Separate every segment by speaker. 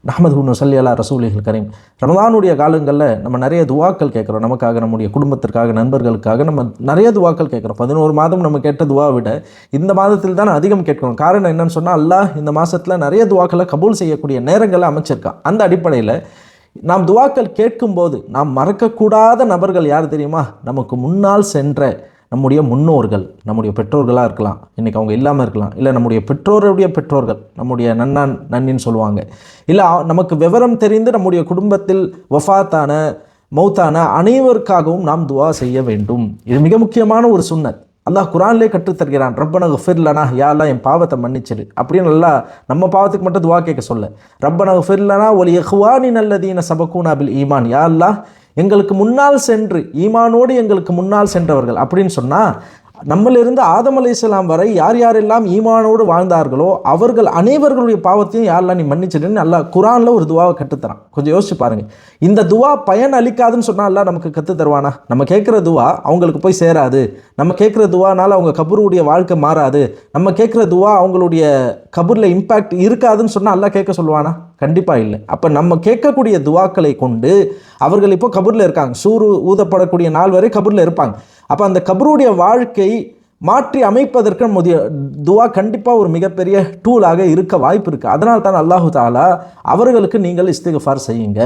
Speaker 1: நஹ்மதுஹு நுஸல்லி அலா ரசூலிஹில் கரீம். ரமதானுடைய காலங்களில் நம்ம நிறைய துவாக்கள் கேட்குறோம். நமக்காக, நம்முடைய குடும்பத்திற்காக, நண்பர்களுக்காக நம்ம நிறைய துவாக்கள் கேட்குறோம். 11 மாதம் நம்ம கேட்ட துவா விட இந்த மாதத்தில் தான் அதிகம் கேட்கணும். காரணம் என்னன்னு சொன்னால், அல்லாஹ் இந்த மாதத்தில் நிறைய துவாக்களை கபூல் செய்யக்கூடிய நேரங்களை அமைச்சிருக்கான். அந்த அடிப்படையில் நாம் துவாக்கள் கேட்கும்போது நாம் மறக்கக்கூடாத நபர்கள் யார் தெரியுமா? நமக்கு முன்னால் சென்ற நம்முடைய முன்னோர்கள், நம்முடைய பெற்றோர்களாக இருக்கலாம், இன்றைக்கி அவங்க இல்லாமல் இருக்கலாம், இல்லை நம்முடைய பெற்றோருடைய பெற்றோர்கள், நம்முடைய நன்னின்னு சொல்லுவாங்க, இல்லை நமக்கு விவரம் தெரிந்து நம்முடைய குடும்பத்தில் வஃபாத்தான மௌத்தான அனைவருக்காகவும் நாம் துவா செய்ய வேண்டும். இது மிக முக்கியமான ஒரு சுன்னத். அல்லாஹ் குரான்லேயே கற்றுத்தருகிறான், ரப்பனா ஃபிர் லனா, யா அல்லாஹ் என் பாவத்தை மன்னிச்சிடு அப்படின்னு. நல்லா நம்ம பாவத்துக்கு மட்டும் துவா கேட்க சொல்ல, ரப்பனா ஃபிர் லனா வலி இஹ்வானின் அல்லதீன சபக்கூனா பில் ஈமான், யா அல்லாஹ் எங்களுக்கு முன்னால் சென்று ஈமானோடு எங்களுக்கு முன்னால் சென்றவர்கள் அப்படின்னு சொன்னால், நம்மளிருந்து ஆதம் அலைஹிஸ்ஸலாம் வரை யார் யாரெல்லாம் ஈமானோடு வாழ்ந்தார்களோ அவர்கள் அனைவர்களுடைய பாவத்தையும் யாரெல்லாம் நீ மன்னிச்சிடுன்னு அல்லாஹ் குரானில் ஒரு துவாவை கற்றுத்தரான். கொஞ்சம் யோசிச்சு பாருங்கள். இந்த துவா பயன் அளிக்காதுன்னு சொன்னால் அல்லாஹ் நமக்கு கற்று தருவானா? நம்ம கேட்குற துவா அவங்களுக்கு போய் சேராது, நம்ம கேட்குற துவானால் அவங்க கபருடைய வாழ்க்கை மாறாது, நம்ம கேட்குற துவா அவங்களுடைய கபூரில் இம்பேக்ட் இருக்காதுன்னு சொன்னால் அல்லாஹ் கேட்க சொல்லுவானா? கண்டிப்பாக இல்லை. அப்போ நம்ம கேட்கக்கூடிய துவாக்களை கொண்டு அவர்கள் இப்போ கபூரில் இருக்காங்க, சூறு ஊதப்படக்கூடிய நாள் வரை கபூரில் இருப்பாங்க. அப்போ அந்த கபருடைய வாழ்க்கை மாற்றி அமைப்பதற்கு நம்முடைய துவா கண்டிப்பாக ஒரு மிகப்பெரிய டூலாக இருக்க வாய்ப்பு இருக்குது. அதனால தான் அல்லாஹு தாலா அவர்களுக்கு நீங்கள் இஸ்திக்ஃபார் செய்யுங்க,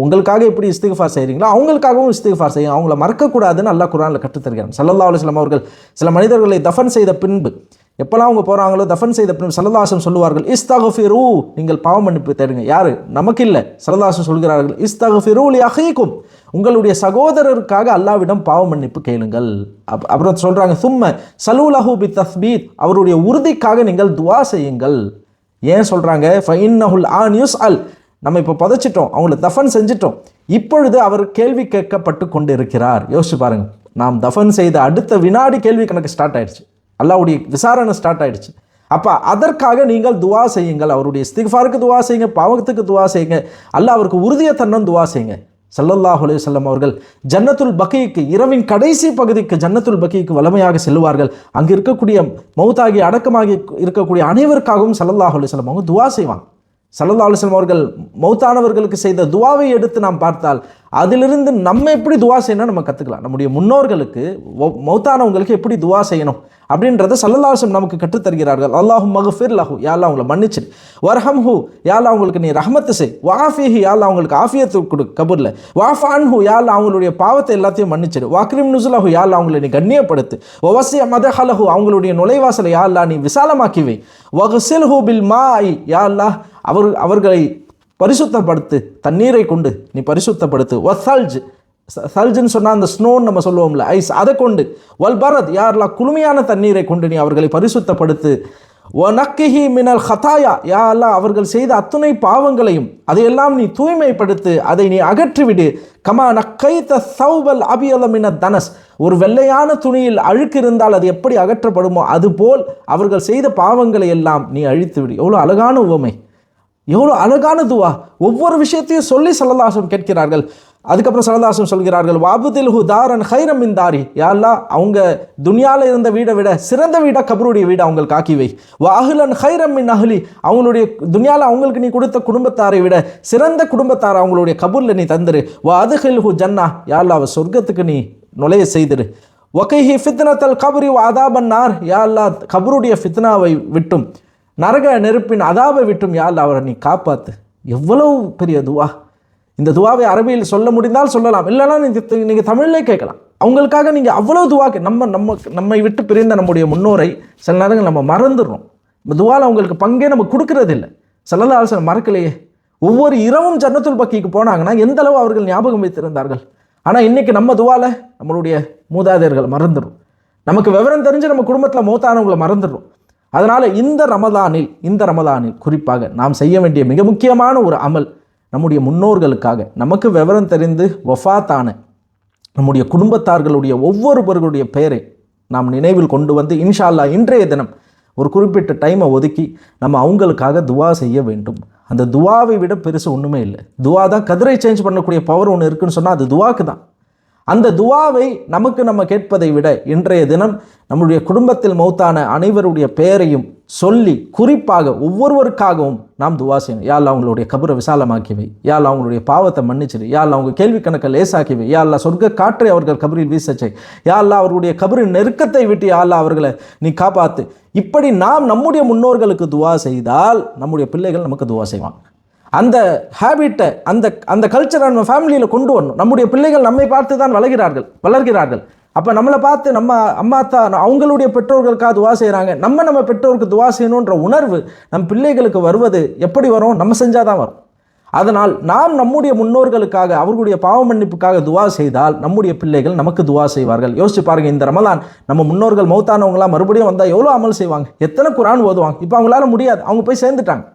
Speaker 1: உங்களுக்காக எப்படி இஸ்திக்ஃபார் செய்கிறீங்களோ அவங்களுக்காகவும் இஸ்திக்ஃபார் செய்யுங்க, அவங்கள மறக்கக்கூடாதுன்னு அல்லாஹ் குர்ஆனில் கற்றுத்தருகிறான். ஸல்லல்லாஹு அலைஹி வஸல்லம் அவர்கள் சில மனிதர்களை தஃபன் செய்த பின்பு, எப்போல்லாம் அவங்க போகிறாங்களோ தஃபன் செய்த பின்பு ஸல்லல்லாஹு அலைஹி வஸல்லம் சொல்லுவார்கள், இஸ்தக்ஃபிரு, நீங்கள் பாவ மன்னிப்பு தேடுங்க. யார்? நமக்கு இல்லை, ஸல்லல்லாஹு அலைஹி வஸல்லம் சொல்கிறார்கள், இஸ்தக்ஃபிரு லி அஹீக்கும், உங்களுடைய சகோதரருக்காக அல்லாஹ்விடம் பாவ மன்னிப்பு கேளுங்கள். அப்புறம் சொல்கிறாங்க, சும்ம சலூலஹு பி தஸ்பீத், அவருடைய உறுதிக்காக நீங்கள் துவா செய்யுங்கள். ஏன் சொல்கிறாங்க? ஃபஇன்னஹுல் ஆன் யுஸ்அல், நம்ம இப்போ புதைச்சிட்டோம், அவங்கள தஃபன் செஞ்சிட்டோம், இப்பொழுது அவர் கேள்வி கேட்கப்பட்டு கொண்டு இருக்கிறார். யோசிச்சு பாருங்கள், நாம் தஃபன் செய்த அடுத்த வினாடி கேள்வி கணக்கு ஸ்டார்ட் ஆயிடுச்சு, அல்லாஹ்வுடைய விசாரணை ஸ்டார்ட் ஆயிடுச்சு. அப்போ அதற்காக நீங்கள் துவா செய்யுங்கள், அவருடைய இஸ்திக்ஃபாருக்கு துவா செய்யுங்க, பாவத்துக்கு துவா செய்யுங்க, அல்லாஹ் அவருக்கு உறுதியை தரணும் துவா செய்யுங்க. ஸல்லல்லாஹு அலைஹி வஸல்லம் அவர்கள் ஜன்னத்துல் பகீக்கு, இரவின் கடைசி பகுதிக்கு ஜன்னத்துல் பகீக்கு வலிமையாக செல்வார்கள். அங்கே இருக்கக்கூடிய மௌத்தாகி அடக்கமாகி இருக்கக்கூடிய அனைவருக்காகவும் ஸல்லல்லாஹு அலைஹி வஸல்லம் அவங்க துவா செய்வாங்க. ஸல்லல்லாஹு அலைஹி வஸல்லம் அவர்கள் மௌத்தானவர்களுக்கு செய்த துவாவை எடுத்து நாம் பார்த்தால் அதிலிருந்து நம்ம எப்படி துவா செய்யணும் நம்ம கற்றுக்கலாம். நம்முடைய முன்னோர்களுக்கு மௌத்தானவங்களுக்கு எப்படி துவா செய்யணும் அப்படின்றத ஸல்லல்லாஹு அலைஹி வஸல்லம் நமக்கு கற்றுத்தருகிறார்கள். அல்லாஹும்ம மக்ஃபிர் லஹு, யா அல்லாஹ் அவங்களை மன்னிச்சிடு, வர்ஹம்ஹு, யா அல்லாஹ் அவங்களுக்கு நீ ரஹ்மத்து செய், வஆஃபிஹி, யா அல்லாஹ் அவங்களுக்கு ஆஃபியத்து கொடு கபூர்ல, வஅஃபு அன்ஹு, யா அல்லாஹ் அவங்களுடைய பாவத்தை எல்லாத்தையும் மன்னிச்சிடு, வக்ரிம் நுஸுலஹு, யா அல்லாஹ் அவங்களை நீ கண்ணியப்படுத்து, வவஸி மதஹலஹு, அவங்களுடைய நுழைவாசலை யா அல்லாஹ் நீ விசாலமாக்கி வை, வக்ஸில்ஹு பில் மாஇ, யா அல்லாஹ் அவர்களை பரிசுத்தப்படுத்து, தண்ணீரை கொண்டு நீ பரிசுத்தப்படுத்து, வஸல்ஜ், சல்ஜுன்னு சொன்னால் அந்த ஸ்னோன்னு நம்ம சொல்லுவோம்ல, ஐஸ், அதை கொண்டு, வல் பரத், யா அல்லாஹ் குளுமையான தண்ணீரை கொண்டு நீ அவர்களை பரிசுத்தப்படுத்து, வ நக்கிஹி மினல் ஹதாயா, யா அல்லாஹ் அவர்கள் செய்த அத்துணை பாவங்களையும் அதையெல்லாம் நீ தூய்மைப்படுத்து, அதை நீ அகற்றிவிடு, கமா நக்கைத சௌபல் அபியல மின தனஸ், ஒரு வெள்ளையான துணியில் அழுக்கு இருந்தால் அது எப்படி அகற்றப்படுமோ அதுபோல் அவர்கள் செய்த பாவங்களை எல்லாம் நீ அழித்துவிடு. எவ்வளோ அழகான உவமை, எவ்வளோ அழகான துவா. ஒவ்வொரு விஷயத்தையும் சொல்லி ஸல்லல்லாஹு அலைஹி வஸல்லம் கேட்கிறார்கள். அதுக்கப்புறம் ஸல்லல்லாஹு அலைஹி வஸல்லம் சொல்கிறார்கள், வஅப்தில்ஹு தாரன் கைரம் மின் தாரி, யா அல்லாஹ் அவங்க துனியாவில் இருந்த வீடை விட சிறந்த வீடாக கபருடைய வீடை அவங்களுக்கு ஆக்கி வை, வ அஹ்லன் கைரம் மின் அஹ்லி, அவங்களுடைய துனியாவில் அவங்களுக்கு நீ கொடுத்த குடும்பத்தாரை விட சிறந்த குடும்பத்தாரை அவங்களுடைய கபூரில் நீ தந்துரு, வ அதுகில்ஹு ஜன்னா, யா அல்லாஹ் சொர்க்கத்துக்கு நீ நுழைய செய்திரு, வகைஹி ஃபித்னத்தல் கபரி வ அதாபன் நார், யா அல்லாஹ் கபருடைய ஃபித்னாவை விட்டும் நரக நெருப்பின் அதாபை விட்டும் யா அல்லாஹ் அவரை நீ காப்பாத்து. எவ்வளவு பெரிய துவா. இந்த துவாவை அரபியில் சொல்ல முடிந்தால் சொல்லலாம், இல்லைனா நீங்கள் தமிழ்லே கேட்கலாம். அவங்களுக்காக நீங்கள் அவ்வளோ துவா நம்மை விட்டு பிரிந்த நம்முடைய முன்னோரை சில நேரங்கள் நம்ம மறந்துடுறோம். இந்த துவாவில் அவங்களுக்கு பங்கே நம்ம கொடுக்கறது இல்லை. ஸல்லல்லாஹு அலைஹி வஸல்லம் மறக்கலையே. ஒவ்வொரு இரவும் ஜன்னத்துல் பக்கீக்கு போனாங்கன்னா எந்த அளவு அவர்கள் ஞாபகம் வைத்திருந்தார்கள். ஆனால் இன்றைக்கி நம்ம துவாவில் நம்மளுடைய மூதாதையர்கள் மறந்துடும். நமக்கு விவரம் தெரிஞ்சு நம்ம குடும்பத்தில் மௌத்தானவங்களை மறந்துடுறோம். அதனால் இந்த ரமதானில் குறிப்பாக நாம் செய்ய வேண்டிய மிக முக்கியமான ஒரு அமல், நம்முடைய முன்னோர்களுக்காக, நமக்கு விவரம் தெரிந்து வஃபாத்தான நம்முடைய குடும்பத்தார்களுடைய ஒவ்வொருவர்களுடைய பெயரை நாம் நினைவில் கொண்டு வந்து இன்ஷா அல்லாஹ் இன்றைய தினம் ஒரு குறிப்பிட்ட டைமை ஒதுக்கி நம்ம அவங்களுக்காக துவா செய்ய வேண்டும். அந்த துவாவை விட பெருசு ஒன்றுமே இல்லை. துவா தான் கதிரை சேஞ்ச் பண்ணக்கூடிய பவர் ஒன்று இருக்குன்னு சொன்னால் அது துவாக்கு தான். அந்த துவாவை நம்ம கேட்பதை விட இன்றைய தினம் நம்முடைய குடும்பத்தில் மௌத்தான அனைவருடைய பெயரையும் சொல்லி குறிப்பாக ஒவ்வொருவருக்காகவும் நாம் துவா செய்யணும். யா அல்லாஹ் அவங்களுடைய கபரை விசாலமாக்கிவை, யா அல்லாஹ் அவங்களுடைய பாவத்தை மன்னிச்சிடு, யா அல்லாஹ் அவங்க கேள்வி கணக்கை லேசாக்கிவை, யா அல்லாஹ் சொர்க்க காற்றை அவர்கள் கபரில் வீசச்சை, யா அல்லாஹ் அவருடைய கபரின் நெருக்கத்தை விட்டு யா அல்லாஹ் அவர்களை நீ காப்பாத்து. இப்படி நாம் நம்முடைய முன்னோர்களுக்கு துவா செய்தால் நம்முடைய பிள்ளைகள் நமக்கு துவா செய்வாங்க. அந்த ஹேபிட்டை அந்த கல்ச்சரை நம்ம ஃபேமிலியில் கொண்டு வரணும். நம்முடைய பிள்ளைகள் நம்மை பார்த்து தான் வளர்கிறார்கள். அப்போ நம்மளை பார்த்து நம்ம அம்மா தான் அவங்களுடைய பெற்றோர்களுக்காக துவா செய்கிறாங்க, நம்ம பெற்றோருக்கு துவா செய்யணுன்ற உணர்வு நம் பிள்ளைகளுக்கு வருவது எப்படி வரும்? நம்ம செஞ்சால் தான் வரும். அதனால் நாம் நம்முடைய முன்னோர்களுக்காக அவர்களுடைய பாவ மன்னிப்புக்காக துவா செய்தால் நம்முடைய பிள்ளைகள் நமக்கு துவா செய்வார்கள். யோசிச்சு பாருங்கள், இந்த ரமலான் நம்ம முன்னோர்கள் மௌத்தானவங்களாம் மறுபடியும் வந்தால் எவ்வளோ அமல் செய்வாங்க, எத்தனை குரான் ஓதுவாங்க. இப்போ அவங்களால முடியாது, அவங்க போய் சேர்ந்துட்டாங்க,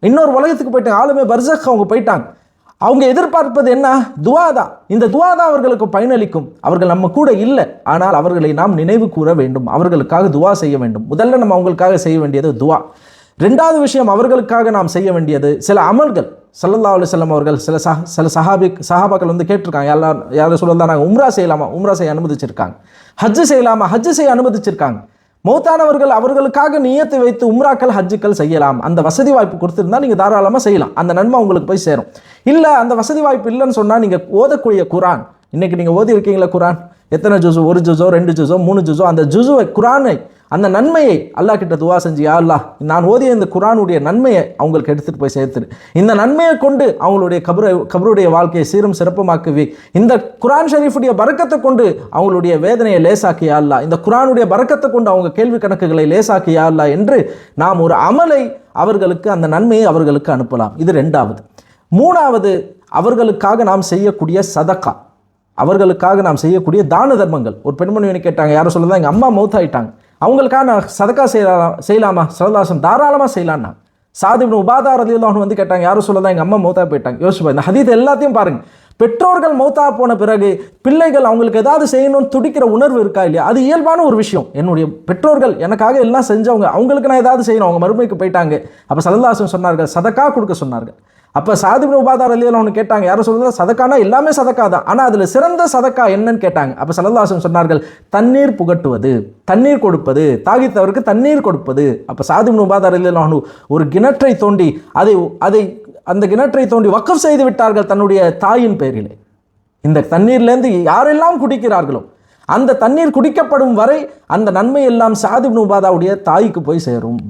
Speaker 1: இன்னொரு உலகத்துக்கு போயிட்டாங்க, ஆளுமே பர்சக் அவங்க போயிட்டாங்க. அவங்க எதிர்பார்ப்பது என்ன? துவா தான். இந்த துவா தான் அவர்களுக்கு பயனளிக்கும். அவர்கள் நம்ம கூட இல்லை, ஆனால் அவர்களை நாம் நினைவு கூற வேண்டும், அவர்களுக்காக துவா செய்ய வேண்டும். முதல்ல நம்ம அவங்களுக்காக செய்ய வேண்டியது துவா. ரெண்டாவது விஷயம், அவர்களுக்காக நாம் செய்ய வேண்டியது சில அமல்கள். ஸல்லல்லாஹு அலைஹி வஸல்லம் அவர்கள் சில சஹாபாக்கள் வந்து கேட்டிருக்காங்க, யாரும் சொல்லலாம் நாங்கள் உம்ரா செய்யலாமா, உம்ரா செய்ய அனுமதிச்சிருக்காங்க. ஹஜ்ஜு செய்யலாமா, ஹஜ்ஜு செய்ய அனுமதிச்சிருக்காங்க. மௌத்தானவர்கள் அவர்களுக்காக நியத்தை வைத்து உம்ராக்கள் ஹஜ்ஜுக்கள் செய்யலாம். அந்த வசதி வாய்ப்பு கொடுத்துருந்தா நீங்கள் தாராளமாக செய்யலாம், அந்த நன்மை உங்களுக்கு போய் சேரும். இல்லை அந்த வசதி வாய்ப்பு இல்லைன்னு சொன்னால் நீங்கள் ஓதக்கூடிய குரான், இன்றைக்கி நீங்கள் ஓதி இருக்கீங்களா குரான், எத்தனை ஜுசு, 1 ஜுசோ 2 ஜுசோ 3 ஜுசோ, அந்த ஜுசுவை குரானை அந்த நன்மையை அல்லாஹ் கிட்ட துவா செஞ்சு, யா அல்லாஹ் நான் ஓதிய இந்த குரானுடைய நன்மையை அவங்களுக்கு எடுத்துகிட்டு போய் சேர்த்துரு, இந்த நன்மையை கொண்டு அவங்களுடைய கபருடைய வாழ்க்கையை சீரும் சிறப்பமாக்குவி, இந்த குரான் ஷரீஃபுடைய பரக்கத்தை கொண்டு அவங்களுடைய வேதனையை லேசாக்கி யா அல்லாஹ், இந்த குரானுடைய பரக்கத்தை கொண்டு அவங்க கேள்வி கணக்குகளை லேசாக்கி யா அல்லாஹ் என்று நாம் ஒரு அமலை அவர்களுக்கு, அந்த நன்மையை அவர்களுக்கு அனுப்பலாம். இது ரெண்டாவது. மூணாவது, அவர்களுக்காக நாம் செய்யக்கூடிய சதக்கா, அவர்களுக்காக நாம் செய்யக்கூடிய தான தர்மங்கள். ஒரு பெண்மணி கேட்டாங்க, யாரும் சொல்லலாம் எங்கள் அம்மா மௌத்தாயிட்டாங்க, அவங்களுக்காக நான் சதக்கா செய்யலாமா? ஸல்லல்லாஹு தாராளமாக செய்யலான்னா. சாத் இப்னு உபாதா ரலியல்லாஹு அன்ஹு வந்து கேட்டாங்க, யாரும் சொல்லலாம் எங்கள் அம்மா மௌத்தா போயிட்டாங்க. யோசிப்பா, இந்த ஹதீத் எல்லாத்தையும் பாருங்கள். பெற்றோர்கள் மௌத்தா போன பிறகு பிள்ளைகள் அவங்களுக்கு ஏதாவது செய்யணும்னு துடிக்கிற உணர்வு இருக்கா இல்லையா? அது இயல்பான ஒரு விஷயம். என்னுடைய பெற்றோர்கள் எனக்காக எல்லாம் செஞ்சவங்க, அவங்களுக்கு நான் ஏதாவது செய்யணும், அவங்க மறுமைக்கு போயிட்டாங்க. அப்போ ஸல்லல்லாஹு அலைஹி வஸல்லம் சொன்னார்கள், சதக்கா கொடுக்க சொன்னார்கள். அப்போ சாத் இப்னு உபாதா ரலியல்லாஹு அன்ஹு கேட்டாங்க, யாரும் சொல்லுங்கள் சதக்கானா எல்லாமே சதக்கா தான், ஆனால் அதில் சிறந்த சதக்கா என்னன்னு கேட்டாங்க. அப்போ ஸல்லல்லாஹு அலைஹி வஸல்லம் சொன்னார்கள், தண்ணீர் புகட்டுவது, தண்ணீர் கொடுப்பது, தாகித்தவருக்கு தண்ணீர் கொடுப்பது. அப்போ சாத் இப்னு உபாதா ரலியல்லாஹு அன்ஹு ஒரு கிணற்றை தோண்டி அந்த கிணற்றை தோண்டி வக்ஃப் செய்து விட்டார்கள் தன்னுடைய தாயின் பெயரிலே. இந்த தண்ணீர்லேருந்து யாரெல்லாம் குடிக்கிறார்களோ அந்த தண்ணீர் குடிக்கப்படும் வரை அந்த நன்மை எல்லாம் சாத் இப்னு உபாதாவுடைய தாய்க்கு போய் சேரும்.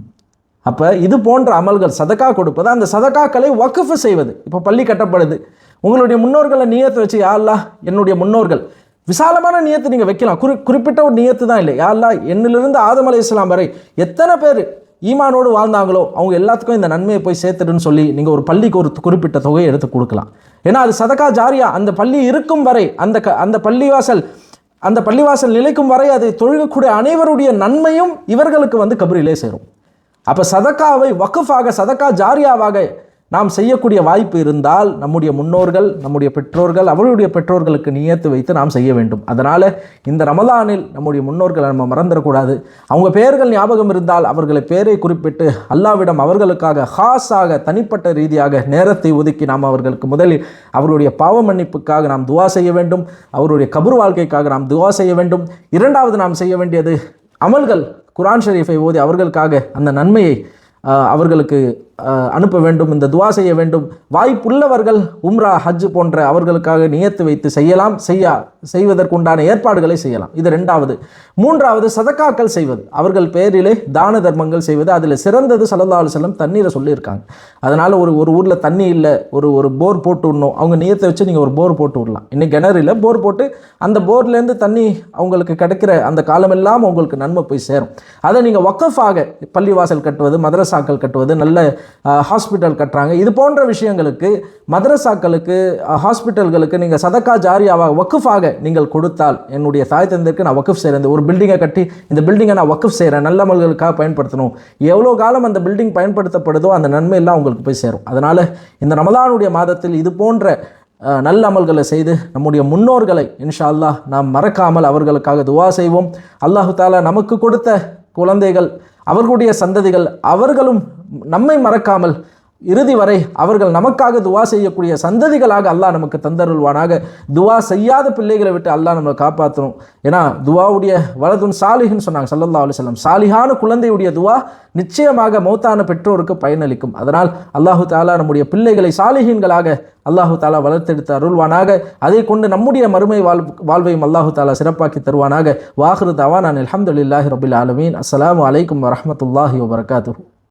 Speaker 1: அப்போ இது போன்ற அமல்கள், சதக்கா கொடுப்பது, அந்த சதக்காக்களை வக்ஃப் செய்வது. இப்போ பள்ளி கட்டப்படுது, உங்களுடைய முன்னோர்களை நியத்தை வச்சு, யா அல்லாஹ் என்னுடைய முன்னோர்கள், விசாலமான நியத்து நீங்கள் வைக்கலாம், குறிப்பிட்ட ஒரு நியத்து தான் இல்லை. யா அல்லாஹ் என்னிலிருந்து ஆதம் அலைஹிஸ்ஸலாம் வரை எத்தனை பேர் ஈமானோடு வாழ்ந்தாங்களோ அவங்க எல்லாத்துக்கும் இந்த நன்மையை போய் சேர்த்துடுன்னு சொல்லி நீங்கள் ஒரு பள்ளிக்கு ஒரு குறிப்பிட்ட தொகையை எடுத்து கொடுக்கலாம். ஏன்னா அது சதக்கா ஜாரியா, அந்த பள்ளி இருக்கும் வரை, அந்த பள்ளிவாசல் நிலைக்கும் வரை அதை தொழுகக்கூடிய அனைவருடைய நன்மையும் இவர்களுக்கு வந்து கபரிலே சேரும். அப்போ சதக்காவை வக்ஃபாக, சதக்கா ஜாரியாவாக நாம் செய்யக்கூடிய வாய்ப்பு இருந்தால் நம்முடைய முன்னோர்கள், நம்முடைய பெற்றோர்கள், அவர்களுடைய பெற்றோர்களுக்கு நியத்து வைத்து நாம் செய்ய வேண்டும். அதனால் இந்த ரமலானில் நம்முடைய முன்னோர்களை நம்ம மறந்துடக்கூடாது. அவங்க பெயர்கள் ஞாபகம் இருந்தால் அவர்களை பெயரை குறிப்பிட்டு அல்லாஹ்விடம் அவர்களுக்காக ஹாஸாக தனிப்பட்ட ரீதியாக நேரத்தை ஒதுக்கி நாம் அவர்களுக்கு முதலில் அவருடைய பாவ மன்னிப்புக்காக நாம் துவா செய்ய வேண்டும், அவருடைய கபர் வாழ்க்கைக்காக நாம் துவா செய்ய வேண்டும். இரண்டாவது நாம் செய்ய வேண்டியது அமல்கள், குர்ஆன் ஷரீஃபை ஓதி அவர்களுக்காக அந்த நன்மையை அவர்களுக்கு அனுப்ப வேண்டும், இந்த துவா செய்ய வேண்டும். வாய்ப்புள்ளவர்கள் உம்ரா, ஹஜ் போன்ற அவர்களுக்காக நியத்து வைத்து செய்வதற்குண்டான ஏற்பாடுகளை செய்யலாம். இது ரெண்டாவது. மூன்றாவது, சதக்காக்கள் செய்வது, அவர்கள் பெயரிலே தான தர்மங்கள் செய்வது. அதில் சிறந்தது ஸல்லல்லாஹு அலைஹி வஸல்லம் தண்ணீரை சொல்லியிருக்காங்க. அதனால் ஒரு ஊரில் தண்ணி இல்லை, ஒரு போர் போட்டு விடணும், அவங்க நியத்தை வச்சு நீங்கள் ஒரு போர் போட்டு விடலாம். இன்னைக்கு கிணறுல போர் போட்டு அந்த போர்லேருந்து தண்ணி அவங்களுக்கு கிடைக்கிற அந்த காலமெல்லாம் உங்களுக்கு நன்மை போய் சேரும். அதை நீங்கள் வக்ஃபாக பள்ளிவாசல் கட்டுவது, மதரசாக்கள் கட்டுவது, நல்ல ஹாஸ்பிட்டல் கட்டுறாங்க, இது போன்ற விஷயங்களுக்கு, மதரசாக்களுக்கு, ஹாஸ்பிட்டல்களுக்கு நீங்கள் சதக்கா ஜாரியாவாக வக்ஃபாக நீங்கள் கொடுத்தால், என்னுடைய தாய் தந்தைக்கு நான் வக்ஃப் செய்கிறேன், ஒரு பில்டிங்கை கட்டி இந்த பில்டிங்கை நான் வக்ஃப் செய்கிறேன், நல்ல அமல்களுக்காக பயன்படுத்தணும், எவ்வளோ காலம் அந்த பில்டிங் பயன்படுத்தப்படுதோ அந்த நன்மை எல்லாம் உங்களுக்கு போய் சேரும். அதனால் இந்த ரமலானுடைய மாதத்தில் இது போன்ற நல்ல அமல்களை செய்து நம்முடைய முன்னோர்களை இன்ஷா அல்லாஹ் நாம் மறக்காமல் அவர்களுக்காக துவா செய்வோம். அல்லாஹு தாலா நமக்கு கொடுத்த குழந்தைகள், அவர்களுடைய சந்ததிகள், அவர்களும் நம்மை மறக்காமல் இறுதி வரை அவர்கள் நமக்காக துவா செய்யக்கூடிய சந்ததிகளாக அல்லாஹ் நமக்கு தந்தருள்வானாக. துவா செய்யாத பிள்ளைகளை விட்டு அல்லாஹ் நம்மளை காப்பாற்றணும். ஏன்னா துவாவுடைய வலதுன் சாலிஹ்னு சொன்னாங்க ஸல்லல்லாஹு அலைஹி வஸல்லம். சாலிஹான குழந்தையுடைய துவா நிச்சயமாக மௌத்தான பெற்றோருக்கு பயனளிக்கும். அதனால் அல்லாஹு தாலா நம்முடைய பிள்ளைகளை சாலிஹீன்களாக அல்லாஹு தாலா வளர்த்தெடுத்து அருள்வானாக. அதை கொண்டு நம்முடைய மறுமை வாழ்வையும் அல்லாஹு தாலா சிறப்பாக்கி தருவானாக. வாஹிரு தவானா அல்ஹம்துலில்லாஹி ரபில் ஆலமீன். அஸ்ஸலாமு அலைக்கும் வரஹ்மத்துல்லாஹி வபரகாத்துஹு.